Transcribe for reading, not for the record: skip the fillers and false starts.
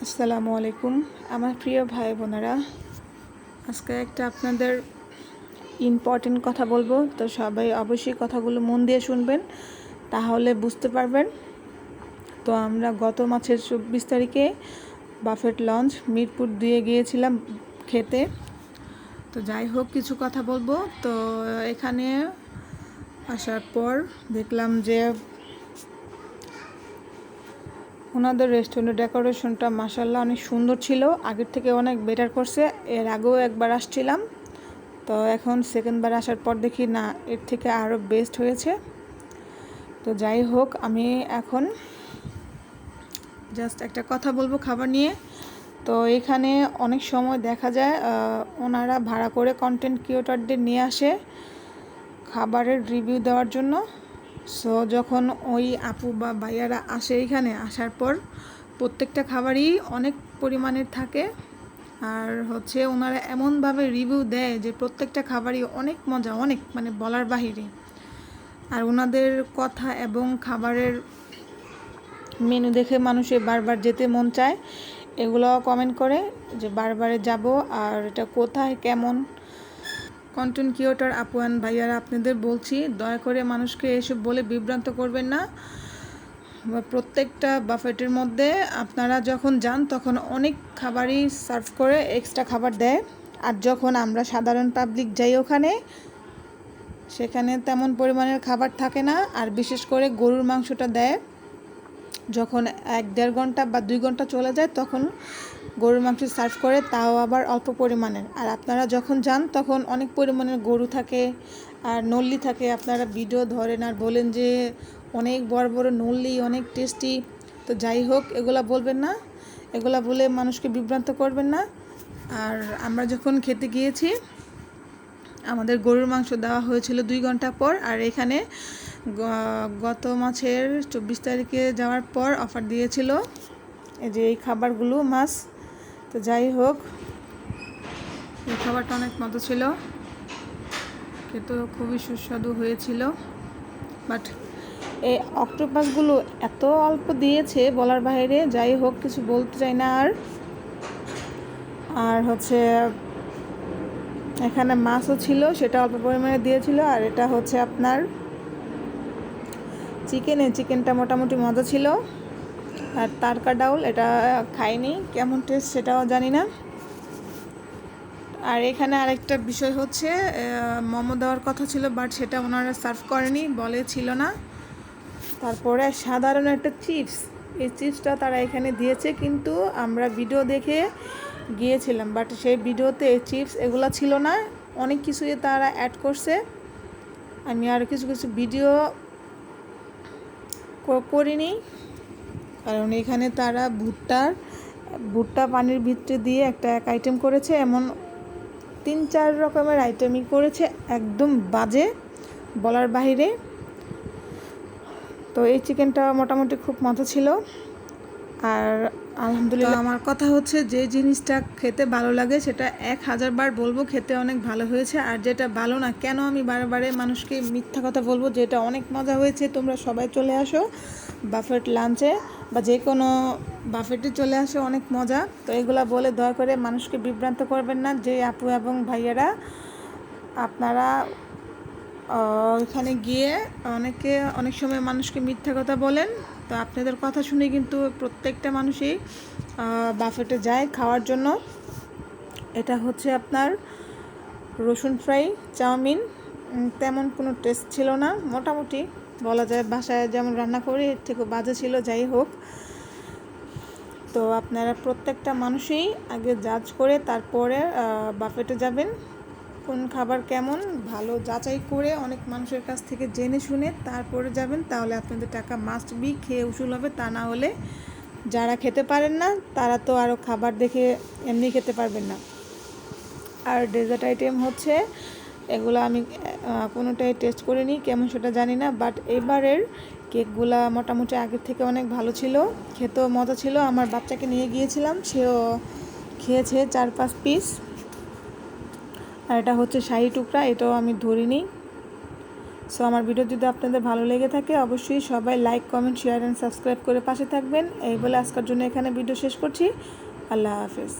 আসসালামু আলাইকুম আমার প্রিয় ভাই বোনেরা, আজকে একটা আপনাদের ইম্পর্টেন্ট কথা বলবো। তো সবাই অবশ্যই কথাগুলো মন দিয়ে শুনবেন, তাহলে বুঝতে পারবেন। তো আমরা গত মাসের 24 তারিখে বাফেট লঞ্চ মিরপুর দিয়ে গিয়েছিলাম খেতে। তো যাই হোক, কিছু কথা বলবো। তো এখানে আসার পর দেখলাম যে ওনাদের রেস্টুরেন্টের ডেকোরেশনটা মাশাআল্লাহ অনেক সুন্দর ছিল, আগের থেকে অনেক বেটার করছে। এর আগেও একবার আসছিলাম, তো এখন সেকেন্ডবার আসার পর দেখি না, এর থেকে আরও বেস্ট হয়েছে। তো যাই হোক, আমি এখন জাস্ট একটা কথা বলবো খাবার নিয়ে। তো এখানে অনেক সময় দেখা যায় ওনারা ভাড়া করে কন্টেন্ট ক্রিয়েটরদের নিয়ে আসে খাবারের রিভিউ দেওয়ার জন্য। সো যখন ওই আপু বা ভাইয়ারা আসে, এখানে আসার পর প্রত্যেকটা খাবারই অনেক পরিমাণের থাকে। আর হচ্ছে ওনারা এমনভাবে রিভিউ দেয় যে প্রত্যেকটা খাবারই অনেক মজা, অনেক মানে বলার বাহিরে। আর ওনাদের কথা এবং খাবারের মেনু দেখে মানুষের বারবার যেতে মন চায়। এগুলো কমেন্ট করে যে বারবারে যাব। আর এটা কোথায়, কেমন। কন্টেন্ট ক্রিয়েটর আপু অ্যান্ড ভাইয়ারা, আপনাদের বলছি, দয়া করে মানুষকে এসব বলে বিভ্রান্ত করবেন না। প্রত্যেকটা বাফেটের মধ্যে আপনারা যখন যান তখন অনেক খাবারই সার্ভ করে, এক্সট্রা খাবার দেয়। আর যখন আমরা সাধারণ পাবলিক যাই ওখানে, সেখানে তেমন পরিমাণের খাবার থাকে না। আর বিশেষ করে গরুর মাংসটা দেয় যখন 1-1.5 ঘন্টা বা 2 ঘন্টা চলে যায়, তখন গরুর মাংস সার্ভ করে, তাও আবার অল্প পরিমাণের। আর আপনারা যখন যান তখন অনেক পরিমাণের গরু থাকে আর নল্লি থাকে। আপনারা ভিডিও ধরেন আর বলেন যে অনেক বড় বড় নল্লি, অনেক টেস্টি। তো যাই হোক, এগুলা বলবেন না, এগুলা বলে মানুষকে বিভ্রান্ত করবেন না। আর আমরা যখন খেতে গিয়েছি, আমাদের গরুর মাংস দেওয়া হয়েছিল 2 ঘন্টা পর। আর এখানে গত মাসের 24 তারিখে যাওয়ার পর অফার দিয়েছিল এই যে এই খাবারগুলো মাছ। তো যাই হোক, এই খাবারটা অনেক মজা ছিল, খেতে খুবই সুস্বাদু হয়েছিল। বাট এই অক্টোপাসগুলো এত অল্প দিয়েছে বলার বাইরে। যাই হোক, কিছু বলতে চাই না। আর হচ্ছে এখানে মাছও ছিল, সেটা অল্প পরিমাণে দিয়েছিল। আর এটা হচ্ছে আপনার চিকেনটা মোটামুটি মজা ছিল। আর তারকা ডাউল এটা খাইনি, কেমন টেস্ট সেটাও জানি না। আর এখানে আরেকটা বিষয় হচ্ছে, মোমো দেওয়ার কথা ছিল, বাট সেটা ওনারা সার্ভ করেনি, বলে ছিল না। তারপরে সাধারণ একটা চিপস, এই চিপসটা তারা এখানে দিয়েছে, কিন্তু আমরা ভিডিও দেখে গিয়েছিলাম, বাট সেই ভিডিওতে এই চিপস এগুলো ছিল না। অনেক কিছুই তারা অ্যাড করছে। আমি আর কিছু কিছু ভিডিও করিনি, কারণ এখানে তারা ভুট্টা পানির ভিতরে দিয়ে একটা এক আইটেম করেছে, এমন 3-4 রকমের আইটেমই করেছে, একদম বাজে বলার বাহিরে। তো এই চিকেনটা মোটামুটি খুব মজা ছিল। আর আলহামদুলিল্লাহ, আমার কথা হচ্ছে, যে জিনিসটা খেতে ভালো লাগে সেটা 1000 বার বলবো খেতে অনেক ভালো হয়েছে। আর যেটা ভালো না, কেন আমি বারে মানুষকে মিথ্যা কথা বলবো যে এটা অনেক মজা হয়েছে। তোমরা সবাই চলে আসো বাফেট লাঞ্চে বা যে কোনো বাফেটে চলে আসো, অনেক মজা। তো এগুলা বলে দয়া করে মানুষকে বিভ্রান্ত করবেন না। যে আপু এবং ভাইয়ারা, আপনারা ওইখানে গিয়ে অনেক সময় মানুষকে মিথ্যা কথা বলেন। তো আপনাদের কথা শুনে কিন্তু প্রত্যেকটা মানুষই বাফেটে যায় খাওয়ার জন্য। এটা হচ্ছে আপনার রসুন ফ্রাই চাউমিন, তেমন কোনো টেস্ট ছিল না, মোটামুটি বলা যায় বাসায় যেমন রান্না করি এর থেকেও বাজে ছিল। যাই হোক, তো আপনারা প্রত্যেকটা মানুষই আগে জাজ করে তারপরে বাফেটে যাবেন। কোন খাবার কেমন ভালো যাচাই করে অনেক মানুষের কাছ থেকে জেনে শুনে তারপরে যাবেন, তাহলে আপনাদের টাকা মাস্ট বি খেয়ে উসুল হবে। তা না হলে যারা খেতে পারেন না তারা তো আরও খাবার দেখে এমনি খেতে পারবেন না। আর ডেজার্ট আইটেম হচ্ছে এগুলো আমি কোনোটাই টেস্ট করিনি, কেমন সেটা জানি না। বাট এবারের কেকগুলা মোটামুটি আগের থেকে অনেক ভালো ছিল, খেতেও মজা ছিল। আমার বাচ্চাকে নিয়ে গিয়েছিলাম, সেও খেয়েছে 4-5 পিস। আর এটা হচ্ছে শাহি টুকরা, এটাও আমি ধরিনি। সো আমার ভিডিও যদি আপনাদের ভালো লেগে থাকে অবশ্যই সবাই like, comment, share and subscribe করে পাশে থাকবেন। এই বলে আজকের জন্য এখানে ভিডিও শেষ করছি। আল্লাহ হাফেজ।